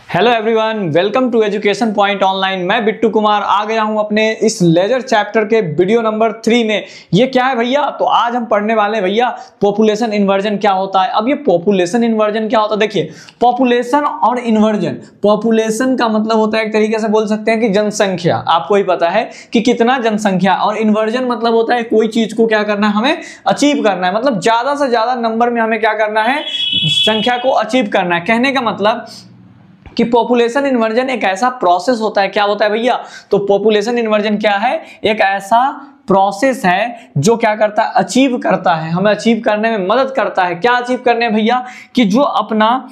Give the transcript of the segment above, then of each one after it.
Hello everyone, welcome to Education Point Online. मैं बिट्टू कुमार आ गया हूं अपने इस लेजर चैप्टर के वीडियो नंबर 3 में। ये क्या है भैया? तो आज हम पढ़ने वाले हैं भैया पॉपुलेशन इन्वर्जन क्या होता है। अब ये पॉपुलेशन इन्वर्जन क्या होता है, देखिए पॉपुलेशन और इन्वर्जन। पॉपुलेशन का मतलब होता है, एक तरीके से बोल सकते हैं कि जनसंख्या, आपको ही पता है कि कितना जनसंख्या। और इन्वर्जन मतलब होता है कोई चीज को क्या करना है, हमें अचीव करना है, मतलब ज्यादा से ज्यादा नंबर में हमें क्या करना है, संख्या को अचीव करना है। कहने का मतलब कि पॉपुलेशन इन्वर्जन एक ऐसा प्रोसेस होता है। क्या होता है भैया? तो पॉपुलेशन इन्वर्जन क्या है? एक ऐसा प्रोसेस है जो क्या करता है, अचीव करता है, हमें अचीव करने में मदद करता है। क्या अचीव करने भैया? कि जो अपना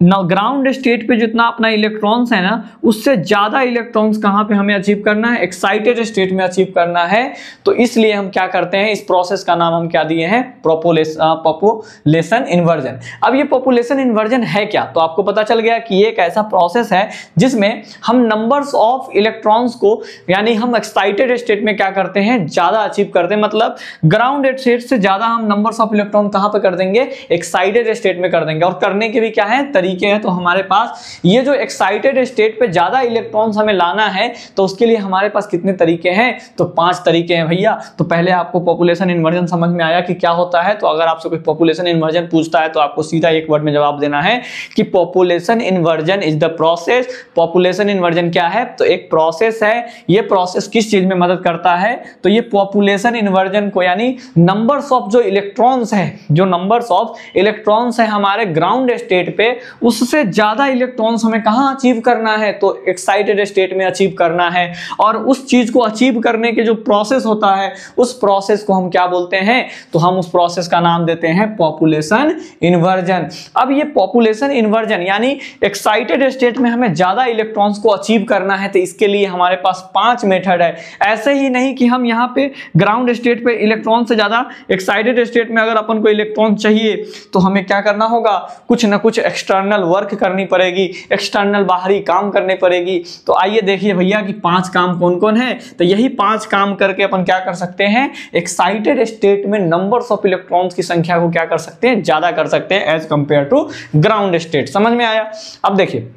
ग्राउंड स्टेट पे जितना अपना इलेक्ट्रॉन्स है ना, उससे ज्यादा इलेक्ट्रॉन्स कहां पे हमें अचीव करना है, एक्साइटेड स्टेट में अचीव करना है। तो इसलिए हम क्या करते हैं, इस प्रोसेस का नाम हम क्या दिए हैं, पॉपुलेशन इन्वर्जन। अब ये पॉपुलेशन इन्वर्जन है क्या? तो आपको पता चल गया कि ये एक ऐसा प्रोसेस है जिसमें हम नंबर्स ऑफ इलेक्ट्रॉन्स को, यानी हम एक्साइटेड स्टेट में क्या करते हैं, ज्यादा अचीव करते हैं। मतलब ग्राउंड स्टेट से ज्यादा हम नंबर्स ऑफ इलेक्ट्रॉन कहां पे कर देंगे, एक्साइटेड स्टेट में कर देंगे। और करने के भी क्या है तरीके हैं। तो हमारे पास ये जो एक्साइटेड स्टेट पे ज्यादा इलेक्ट्रॉन्स हमें लाना है, तो उसके लिए हमारे पास कितने तरीके हैं, तो 5 तरीके हैं भैया। तो पहले आपको पॉपुलेशन इन्वर्जन समझ में आया कि क्या होता है। तो अगर आपसे कोई पॉपुलेशन इन्वर्जन पूछता है तो आपको सीधा एक वर्ड में जवाब देना है कि population inversion is the process. Population inversion क्या है? तो एक प्रोसेस है। ये प्रोसेस किस चीज में मदद करता है? तो ये पॉपुलेशन इन्वर्जन को, यानी नंबर्स ऑफ जो इलेक्ट्रॉन्स है, जो नंबर्स ऑफ इलेक्ट्रॉन्स है हमारे ग्राउंड स्टेट पे, उससे ज्यादा इलेक्ट्रॉन्स हमें कहां अचीव करना है, तो एक्साइटेड स्टेट में अचीव करना है। और उस चीज को अचीव करने के जो प्रोसेस होता है, उस प्रोसेस को हम क्या बोलते हैं, तो हम उस प्रोसेस का नाम देते हैं पॉपुलेशन इन्वर्जन। अब ये पॉपुलेशन इन्वर्जन यानी एक्साइटेड स्टेट में हमें ज्यादा इलेक्ट्रॉन्स को अचीव करना है, तो इसके लिए हमारे पास 5 मेथड है। ऐसे ही नहीं कि हम यहाँ पे ग्राउंड स्टेट पे इलेक्ट्रॉन से ज्यादा एक्साइटेड स्टेट में अगर अपन को इलेक्ट्रॉन चाहिए तो हमें क्या करना होगा, कुछ ना कुछ एक्सटर्नल वर्क करनी पड़ेगी, एक्सटर्नल बाहरी काम करने पड़ेगी। तो आइए देखिए भैया कि 5 काम कौन कौन है। तो यही 5 काम करके अपन क्या कर सकते हैं, एक्साइटेड स्टेट में नंबर्स ऑफ इलेक्ट्रॉन्स की संख्या को क्या कर सकते हैं, ज्यादा कर सकते हैं as compare to ground state. समझ में आया? अब देखिए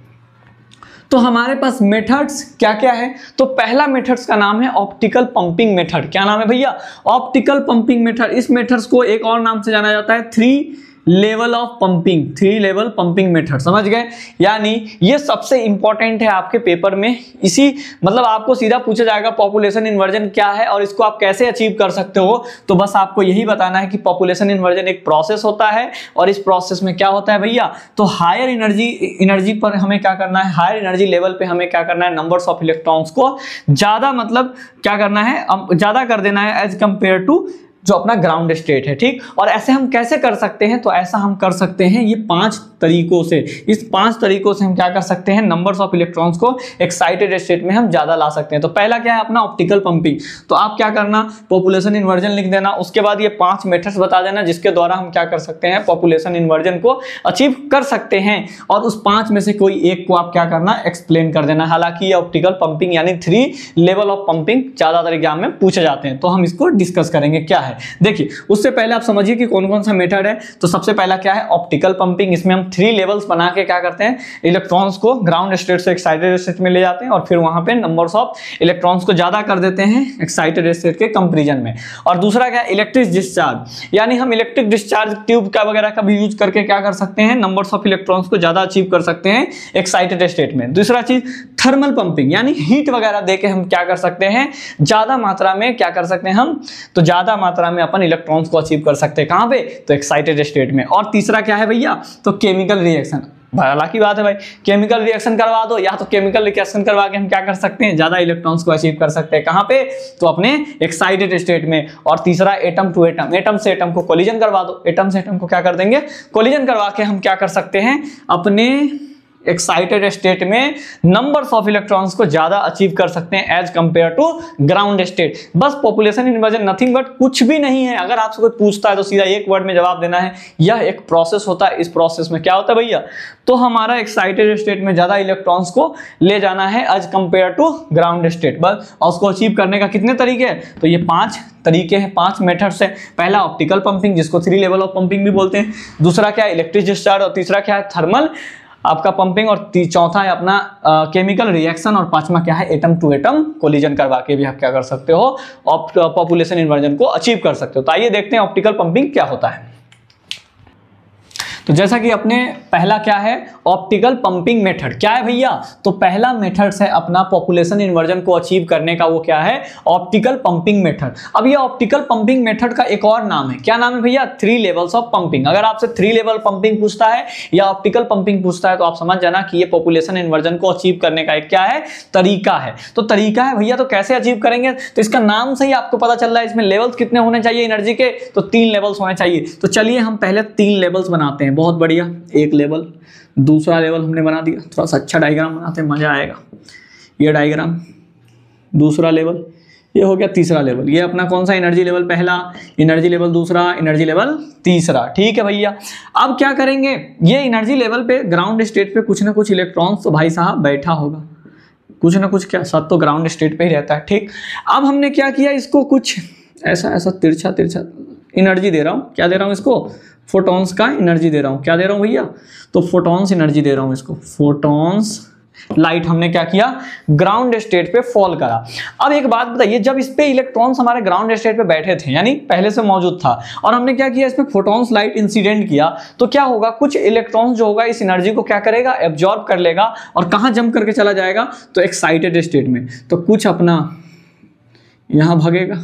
तो हमारे पास मेथड्स क्या क्या है। तो पहला मेथड्स का नाम है ऑप्टिकल पंपिंग मेथड। क्या नाम है भैया? Optical pumping method. इस मेथड्स को एक और नाम से जाना जाता है 3 level of pumping, 3 level pumping method. समझ गए? यानी ये सबसे इंपॉर्टेंट है आपके पेपर में। इसी मतलब आपको सीधा पूछा जाएगा पॉपुलेशन इन्वर्जन क्या है और इसको आप कैसे अचीव कर सकते हो। तो बस आपको यही बताना है कि पॉपुलेशन इन्वर्जन एक प्रोसेस होता है और इस प्रोसेस में क्या होता है भैया, तो हायर एनर्जी पर हमें क्या करना है, हायर एनर्जी लेवल पे हमें क्या करना है, नंबर्स ऑफ इलेक्ट्रॉन्स को ज्यादा, मतलब क्या करना है, ज्यादा कर देना है एज कंपेयर टू जो अपना ग्राउंड स्टेट है। ठीक। और ऐसे हम कैसे कर सकते हैं? तो ऐसा हम कर सकते हैं ये 5 तरीकों से। इस 5 तरीकों से हम क्या कर सकते हैं, नंबर्स ऑफ इलेक्ट्रॉन्स को एक्साइटेड स्टेट में हम ज्यादा ला सकते हैं। तो पहला क्या है अपना ऑप्टिकल पंपिंग। तो आप क्या करना, पॉपुलेशन इन्वर्जन लिख देना, उसके बाद ये 5 मेथड्स बता देना जिसके द्वारा हम क्या कर सकते हैं, पॉपुलेशन इन्वर्जन को अचीव कर सकते हैं। और उस 5 में से कोई एक को आप क्या करना, एक्सप्लेन कर देना। हालांकि ये ऑप्टिकल पंपिंग यानी 3 लेवल ऑफ पंपिंग ज्यादातर एग्जाम में पूछे जाते हैं, तो हम इसको डिस्कस करेंगे क्या है। देखिए उससे पहले आप समझिए कि कौन कौन सा मेथड है। तो सबसे पहला क्या है, ऑप्टिकल पंपिंग। इसमें हम 3 लेवल्स बना के क्या करते हैं, इलेक्ट्रॉन्स को ग्राउंड स्टेट से एक्साइटेड स्टेट में ले जाते हैं और फिर वहां पे नंबर्स ऑफ इलेक्ट्रॉन्स को ज्यादा कर देते हैं एक्साइटेड स्टेट के कंपैरिजन में। और दूसरा क्या है, इलेक्ट्रिक डिस्चार्ज, यानी हम इलेक्ट्रिक डिस्चार्ज ट्यूब का वगैरह का भी यूज करके क्या कर सकते हैं, नंबर्स ऑफ इलेक्ट्रॉन्स को ज्यादा अचीव कर सकते हैं एक्साइटेड स्टेट में। दूसरा चीज थर्मल पंपिंग, यानी हीट वगैरह देके हम क्या कर सकते हैं, ज्यादा मात्रा में क्या कर सकते हैं हम, तो ज्यादा मात्रा में अपन इलेक्ट्रॉन्स को अचीव कर सकते हैं। कहां पे? तो एक्साइटेड स्टेट में। और तीसरा क्या है भैया, तो केमिकल रिएक्शन। भला की बात है भाई, केमिकल रिएक्शन करवा दो, या तो केमिकल रिएक्शन करवा के हम क्या कर सकते हैं, ज्यादा इलेक्ट्रॉन्स को अचीव कर सकते हैं। कहां पे? तो अपने एक्साइटेड स्टेट में। और तीसरा एटम टू एटम, एटम से एटम को कोलिजन करवा दो, एटम से एटम को क्या कर देंगे, कोलिजन करवा के हम क्या कर सकते हैं, अपने एक्साइटेड स्टेट में नंबर्स ऑफ इलेक्ट्रॉन्स को ज्यादा अचीव कर सकते हैं as compare to ground state. बस पॉपुलेशन इन्वर्जन नथिंग बट कुछ भी नहीं है। अगर आपसे कोई पूछता है तो सीधा एक वर्ड में जवाब देना है, यह एक प्रोसेस होता है। इस प्रोसेस में क्या होता है भैया, तो हमारा एक्साइटेड स्टेट में ज्यादा इलेक्ट्रॉन्स को ले जाना है as compare to ground state बस। और उसको अचीव करने का कितने तरीके हैं, तो ये 5 तरीके हैं, 5 मेथड्स है। पहला ऑप्टिकल पंपिंग जिसको 3 लेवल ऑफ पंपिंग भी बोलते हैं, दूसरा क्या है इलेक्ट्रिक डिस्चार्ज, और तीसरा क्या है थर्मल आपका पंपिंग, और चौथा है अपना केमिकल रिएक्शन, और पांचवा क्या है, एटम टू एटम कोलिजन करवा के भी आप क्या कर सकते हो, पॉपुलेशन इन्वर्जन को अचीव कर सकते हो। तो आइए देखते हैं ऑप्टिकल पंपिंग क्या होता है। तो जैसा कि अपने पहला क्या है, ऑप्टिकल पंपिंग मेथड क्या है भैया, तो पहला मेथड है अपना पॉपुलेशन इन्वर्जन को अचीव करने का, वो क्या है, ऑप्टिकल पंपिंग मेथड। अब ये ऑप्टिकल पंपिंग मेथड का एक और नाम है, क्या नाम है भैया, 3 लेवल्स ऑफ पंपिंग। अगर आपसे 3 लेवल पंपिंग पूछता है या ऑप्टिकल पंपिंग पूछता है तो आप समझ जाना कि ये पॉपुलेशन इन्वर्जन को अचीव करने का एक क्या है, तरीका है। तो तरीका है भैया, तो कैसे अचीव करेंगे, तो इसका नाम से ही आपको पता चल रहा है इसमें लेवल्स कितने होने चाहिए एनर्जी के, तो 3 लेवल्स होने चाहिए। तो चलिए हम पहले 3 लेवल्स बनाते हैं। बहुत बढ़िया, एक लेवल, दूसरा लेवल हमने बना दिया, थोड़ा सा अच्छा डायग्राम बनाते हैं, मजा आएगा। ये डायग्राम, दूसरा लेवल, ये हो गया तीसरा लेवल। ये अपना कौन सा एनर्जी लेवल, पहला, एनर्जी लेवल दूसरा, एनर्जी लेवल तीसरा, ठीक है भैया। अब क्या करेंगे, ये एनर्जी लेवल पे ग्राउंड स्टेट पे कुछ ना कुछ इलेक्ट्रॉन्स तो भाई साहब बैठा होगा, कुछ ना कुछ, क्या सब तो ग्राउंड स्टेट पे ही रहता है, ठीक। अब हमने क्या किया, इसको कुछ ऐसा ऐसा तिरछा तिरछा एनर्जी दे रहा हूँ, क्या दे रहा हूँ इसको, फोटॉन्स का एनर्जी दे रहा हूँ। क्या दे रहा हूँ भैया, तो फोटॉन्स एनर्जी दे रहा हूँ इसको, फोटॉन्स लाइट हमने क्या किया, ग्राउंड स्टेट पे फॉल करा। अब एक बात बताइए, जब इस पे इलेक्ट्रॉन्स हमारे ग्राउंड स्टेट पे बैठे थे, यानी पहले से मौजूद था, और हमने क्या किया, इस पे फोटॉन्स लाइट इंसिडेंट किया, तो क्या होगा, कुछ इलेक्ट्रॉन्स जो होगा इस एनर्जी को क्या करेगा, एब्जॉर्ब कर लेगा, और कहां जंप करके चला जाएगा, तो एक्साइटेड स्टेट में। तो कुछ अपना यहां भागेगा,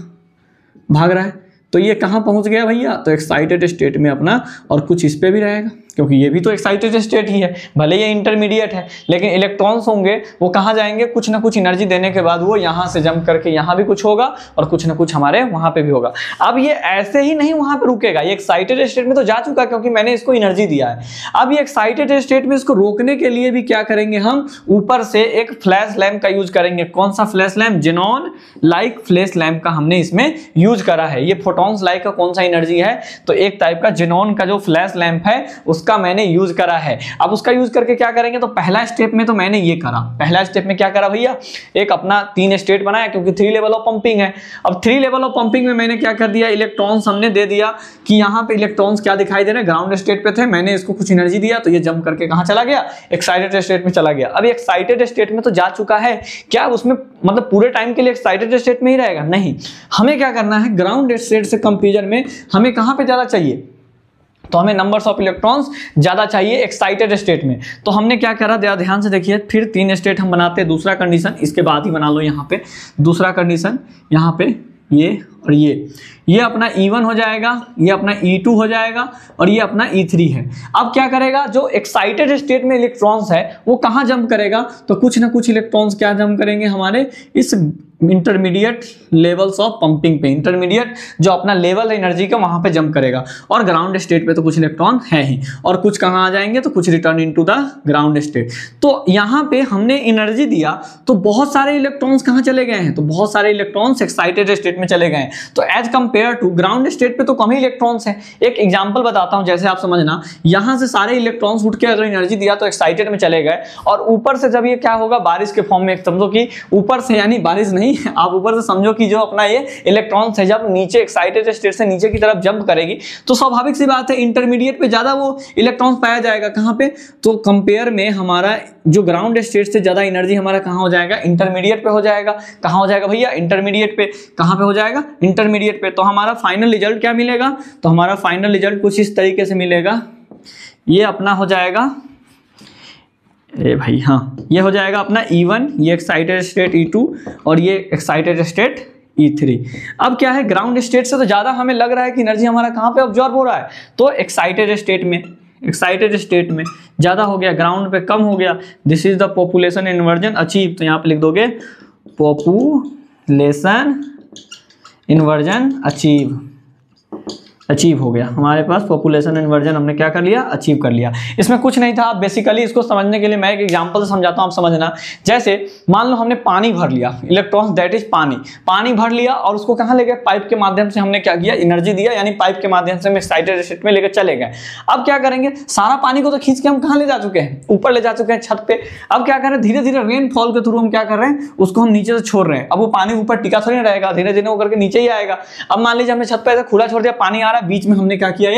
भाग रहा है, तो ये कहां पहुंच गया भैया, तो एक्साइटेड स्टेट में अपना, और कुछ इस पे भी रहेगा, क्योंकि ये भी तो एक्साइटेड स्टेट ही है, भले ये इंटरमीडिएट है, लेकिन इलेक्ट्रॉन्स होंगे वो कहाँ जाएंगे, कुछ ना कुछ एनर्जी देने के बाद वो यहाँ से जंप करके यहाँ भी कुछ होगा, और कुछ ना कुछ हमारे वहाँ पे भी होगा। अब ये ऐसे ही नहीं वहाँ पे रुकेगा, ये एक्साइटेड स्टेट में तो जा चुका, क्योंकि मैंने इसको एनर्जी दिया है। अब ये एक्साइटेड स्टेट में इसको रोकने के लिए भी क्या करेंगे, हम ऊपर से एक फ्लैश लैम्प का यूज करेंगे। कौन सा flash lamp, xenon like flash lamp का हमने इसमें यूज करा है। ये फोटॉन्स लाइक का कौन सा एनर्जी है, तो एक टाइप का जेनॉन का जो फ्लैश लैम्प है उसका मैंने यूज करा है। अब उसका यूज करके क्या करेंगे, तो पहला स्टेप में तो मैंने ये करा, पहला स्टेप में क्या करा भैया, एक अपना 3 स्टेट बनाया, क्योंकि 3 लेवल ऑफ पंपिंग है। अब 3 लेवल ऑफ पंपिंग में मैंने क्या कर दिया, इलेक्ट्रॉन्स हमने दे दिया कि यहाँ पे इलेक्ट्रॉन्स क्या दिखाई दे रहे हैं, ग्राउंड स्टेट पे थे, मैंने इसको कुछ एनर्जी दिया, तो ये जंप करके कहाँ चला गया, एक्साइटेड स्टेट में चला गया। अब एक्साइटेड स्टेट में तो जा चुका है, क्या उसमें मतलब पूरे टाइम के लिए एक्साइटेड स्टेट में ही रहेगा, नहीं, हमें क्या करना है, ग्राउंड स्टेट से कंपैरिजन में हमें कहां पे ज्यादा चाहिए, तो हमें नंबर्स ऑफ इलेक्ट्रॉन्स ज्यादा चाहिए एक्साइटेड स्टेट में। तो हमने क्या करा, ध्यान से देखिए, फिर 3 स्टेट हम बनाते हैं। दूसरा कंडीशन इसके बाद ही बना लो, यहाँ पे दूसरा कंडीशन, यहाँ पे ये और ये अपना E1 हो जाएगा, ये अपना E2 हो जाएगा, और ये अपना E3 है। अब क्या करेगा, जो एक्साइटेड स्टेट में इलेक्ट्रॉन्स है वो कहाँ जंप करेगा, तो कुछ ना कुछ इलेक्ट्रॉन्स क्या जंप करेंगे, हमारे इस इंटरमीडिएट लेवल्स ऑफ पंपिंग पे, इंटरमीडिएट जो अपना लेवल है एनर्जी का वहां पे जंप करेगा। और ग्राउंड स्टेट पे तो कुछ इलेक्ट्रॉन है ही, और कुछ कहाँ आ जाएंगे, तो कुछ return into the ground state. तो यहाँ पे हमने एनर्जी दिया, तो बहुत सारे इलेक्ट्रॉन्स कहाँ चले गए हैं, तो बहुत सारे इलेक्ट्रॉन्स एक्साइटेड स्टेट में चले गए हैं। तो as compare to ground state पे तो कम ही इलेक्ट्रॉन्स है। एक एग्जाम्पल बताता हूँ, जैसे आप समझना, यहाँ से सारे इलेक्ट्रॉन्स उठ के अगर एनर्जी दिया तो एक्साइटेड में चले गए, और ऊपर से जब ये क्या होगा, बारिश के फॉर्म में, समझो कि ऊपर से, यानी बारिश नहीं, आप ऊपर से समझो कि जो अपना ये इलेक्ट्रॉन्स है जब नीचे एक्साइटेड स्टेट से नीचे की तरफ जंप करेगी, तो स्वाभाविक सी बात है इंटरमीडिएट पे ज्यादा वो इलेक्ट्रॉन्स पाया जाएगा। कहां पे, तो कंपेयर में हमारा जो ग्राउंड स्टेट से ज्यादा एनर्जी हमारा कहां हो जाएगा, इंटरमीडिएट पे हो जाएगा। कहां हो जाएगा भैया, इंटरमीडिएट पे। कहां पे हो जाएगा, इंटरमीडिएट पे। तो हमारा फाइनल रिजल्ट क्या मिलेगा, तो हमारा फाइनल रिजल्ट कुछ इस तरीके से मिलेगा, ये अपना हो जाएगा, ए भाई हाँ, ये हो जाएगा अपना E1, ये एक्साइटेड स्टेट E2, और ये एक्साइटेड स्टेट E3। अब क्या है, ग्राउंड स्टेट से तो ज्यादा हमें लग रहा है कि एनर्जी हमारा कहाँ पे ऑब्जॉर्ब हो रहा है, तो एक्साइटेड स्टेट में ज्यादा हो गया, ग्राउंड पे कम हो गया। This is the population inversion achieve. तो यहाँ पे लिख दोगे पॉपुलेशन इन्वर्जन अचीव हो गया, हमारे पास पॉपुलेशन इन्वर्जन हमने क्या कर लिया, अचीव कर लिया। इसमें कुछ नहीं था। आप बेसिकली इसको समझने के लिए मैं एक एग्जांपल से समझाता हूं, आप समझना। जैसे मान लो हमने पानी भर लिया, इलेक्ट्रॉन्स दैट इज पानी भर लिया, और उसको कहां ले गए, पाइप के माध्यम से हमने क्या किया, एनर्जी दिया, यानी पाइप के माध्यम से हम एक्साइटेड स्टेट में लेकर चले गए। अब क्या करेंगे, सारा पानी को तो खींच के हम कहां ले जा चुके हैं, ऊपर ले जा चुके हैं, छत पे। अब क्या कर रहे हैं, धीरे धीरे रेनफॉल के थ्रू हम क्या कर रहे हैं, उसको हम नीचे से छोड़ रहे हैं। अब वो पानी ऊपर टिका थोड़ी रहेगा, धीरे धीरे वो करके नीचे ही आएगा। अब मान लीजिए हमने छत पे ऐसा खुला छोड़ दिया, पानी आ रहा रहा है, बीच में हमने क्या किया,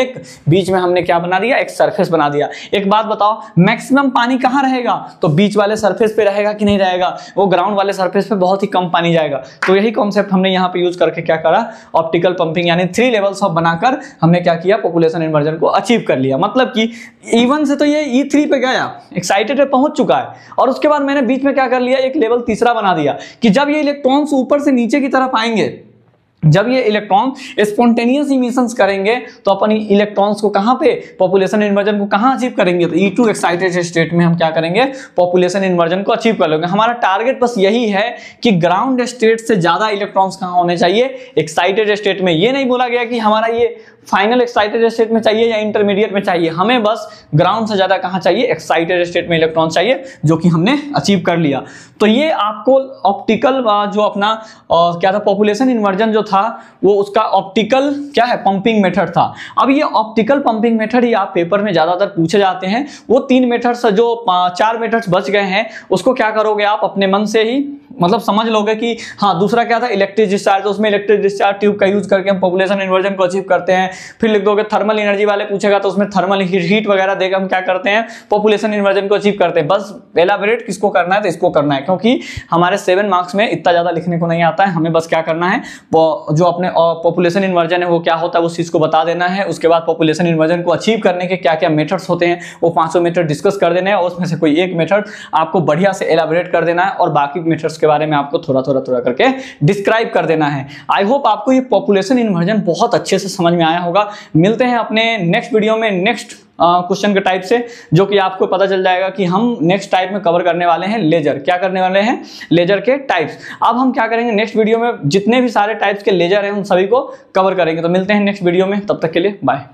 बीच में हमने क्या बना दिया, एक सरफेस बना दिया। एक बात बताओ, मैक्सिमम पानी कहाँ रहेगा, तो बीच वाले सरफेस पे रहेगा कि नहीं रहेगा, वो ग्राउंड वाले सरफेस पे बहुत ही कम पानी जाएगा। तो यही कॉन्सेप्ट हमने यहाँ पे यूज करके क्या करा, ऑप्टिकल पंपिंग यानी 3 लेवल्स ऑफ बनाकर हमने क्या किया, पॉपुलेशन इन्वर्जन को अचीव कर लिया। मतलब कि E1 से तो ये E3 पे गया, एक्साइटेड पे पहुंच चुका है, और उसके बाद मैंने बीच में क्या कर लिया, एक लेवल तीसरा बना दिया कि जब ये इलेक्ट्रॉन्स ऊपर से नीचे की तरफ आएंगे, जब ये इलेक्ट्रॉन स्पॉन्टेनियस इमिशंस करेंगे, तो अपन इलेक्ट्रॉन्स को कहां पे, पॉपुलेशन इन्वर्जन को कहां अचीव करेंगे, तो E2 एक्साइटेड स्टेट में हम क्या करेंगे, पॉपुलेशन इन्वर्जन को अचीव कर लेंगे। हमारा टारगेट बस यही है कि ग्राउंड स्टेट से ज्यादा इलेक्ट्रॉन्स कहां होने चाहिए, एक्साइटेड स्टेट में। ये नहीं बोला गया कि हमारा ये फाइनल एक्साइटेड स्टेट में चाहिए या इंटरमीडिएट में चाहिए, हमें बस ग्राउंड से ज्यादा कहां चाहिए, एक्साइटेड स्टेट में इलेक्ट्रॉन चाहिए, जो कि हमने अचीव कर लिया। तो ये आपको ऑप्टिकल जो अपना क्या था, पॉपुलेशन इन्वर्जन जो था, वो उसका ऑप्टिकल क्या है, पंपिंग मेथड था। अब ये ऑप्टिकल पंपिंग मेथड ही आप पेपर में ज्यादातर पूछे जाते हैं। वो 3 मेथड्स, जो 4 मेथड्स बच गए हैं, उसको क्या करोगे आप अपने मन से ही मतलब समझ लोगे कि हाँ, दूसरा क्या था, इलेक्ट्रिक डिस्चार्ज, तो उसमें इलेक्ट्रिक डिस्चार्ज ट्यूब का यूज करके हम पॉपुलेशन इन्वर्जन को अचीव करते हैं। फिर लिख दोगे थर्मल एनर्जी वाले पूछेगा, तो उसमें थर्मल हीट वगैरह देकर हम क्या करते हैं, पॉपुलेशन इन्वर्जन को अचीव करते हैं। बस एलाबोरेट किसको करना है, तो इसको करना है, क्योंकि हमारे 7 मार्क्स में इतना ज्यादा लिखने को नहीं आता है। हमें बस क्या करना है, जो अपने पॉपुलेशन इन्वर्जन है वो क्या होता है, उस चीज को बता देना है। उसके बाद पॉपुलेशन इन्वर्जन को अचीव करने के क्या क्या मेथड्स होते हैं, वो 500 मेथड डिस्कस कर देना है, और उसमें से कोई एक मेथड आपको बढ़िया से एलाबोरेट कर देना है, और बाकी मेथड्स के बारे में आपको थोड़ा करके डिस्क्राइब कर देना है। आई होप आपको ये पॉपुलेशन इन्वर्जन बहुत अच्छे से समझ में आया होगा। मिलते हैं अपने नेक्स्ट वीडियो में नेक्स्ट क्वेश्चन के टाइप से, जो कि आपको पता चल जाएगा कि हम नेक्स्ट टाइप में कवर करने वाले हैं लेजर। क्या करने वाले हैं, लेजर के टाइप्स। अब हम क्या करेंगे, नेक्स्ट वीडियो में जितने भी सारे टाइप्स के लेजर हैं उन सभी को कवर करेंगे। तो मिलते हैं नेक्स्ट वीडियो में, तब तक के लिए बाय।